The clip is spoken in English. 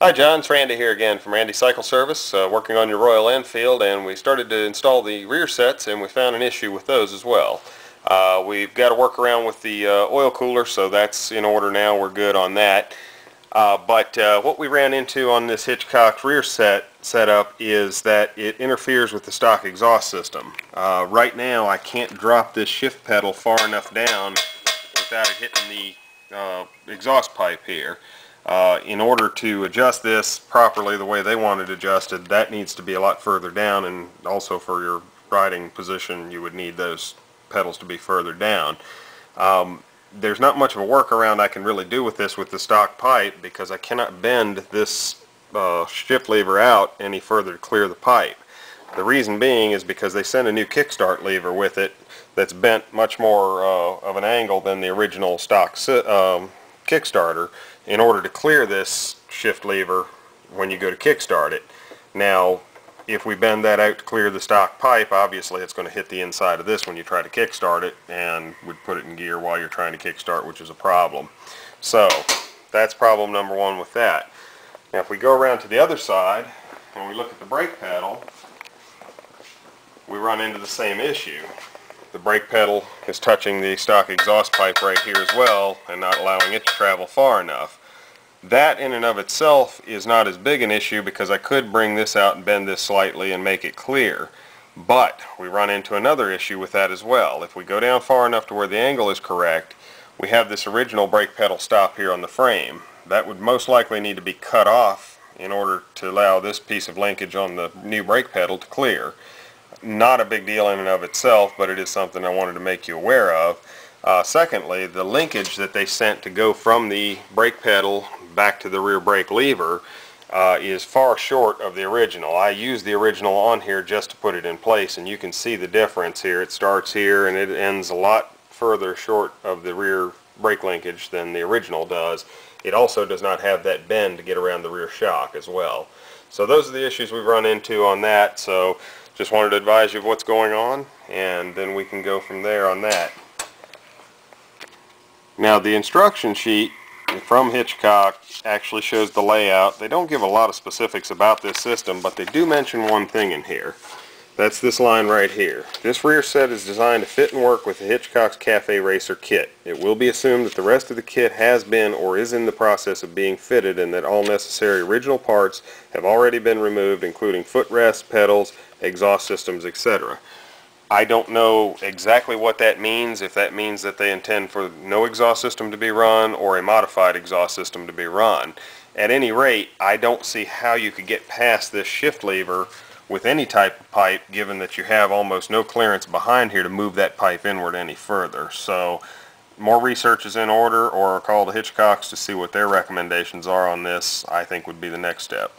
Hi John, it's Randy here again from Randy Cycle Service, working on your Royal Enfield, and we started to install the rear sets and we found an issue with those as well. We've got to work around with the oil cooler, so that's in order now. We're good on that. But what we ran into on this Hitchcock rear setup is that it interferes with the stock exhaust system. Right now I can't drop this shift pedal far enough down without it hitting the exhaust pipe here. In order to adjust this properly the way they want it adjusted, that needs to be a lot further down, and also for your riding position you would need those pedals to be further down. There's not much of a workaround I can really do with this with the stock pipe, because I cannot bend this shift lever out any further to clear the pipe. The reason being is because they sent a new kickstart lever with it that's bent much more of an angle than the original stock Kickstarter, in order to clear this shift lever when you go to kickstart it. Now, if we bend that out to clear the stock pipe, obviously it's going to hit the inside of this when you try to kickstart it, and would put it in gear while you're trying to kickstart, which is a problem. So that's problem number one with that. Now if we go around to the other side and we look at the brake pedal, we run into the same issue. The brake pedal is touching the stock exhaust pipe right here as well, and not allowing it to travel far enough. That in and of itself is not as big an issue, because I could bring this out and bend this slightly and make it clear. But we run into another issue with that as well. If we go down far enough to where the angle is correct, we have this original brake pedal stop here on the frame. That would most likely need to be cut off in order to allow this piece of linkage on the new brake pedal to clear. Not a big deal in and of itself, but it is something I wanted to make you aware of. Secondly, the linkage that they sent to go from the brake pedal back to the rear brake lever is far short of the original. I used the original on here just to put it in place, and you can see the difference here. It starts here and it ends a lot further short of the rear brake linkage than the original does. It also does not have that bend to get around the rear shock as well. So those are the issues we've run into on that. So just wanted to advise you of what's going on, and then we can go from there on that. Now the instruction sheet from Hitchcock actually shows the layout. They don't give a lot of specifics about this system, but they do mention one thing in here. That's this line right here. This rear set is designed to fit and work with the Hitchcock's Cafe Racer kit. It will be assumed that the rest of the kit has been or is in the process of being fitted, and that all necessary original parts have already been removed, including footrests, pedals, exhaust systems, etc. I don't know exactly what that means, if that means that they intend for no exhaust system to be run or a modified exhaust system to be run. At any rate, I don't see how you could get past this shift lever with any type of pipe, given that you have almost no clearance behind here to move that pipe inward any further. So more research is in order, or a call to Hitchcock's to see what their recommendations are on this, I think would be the next step.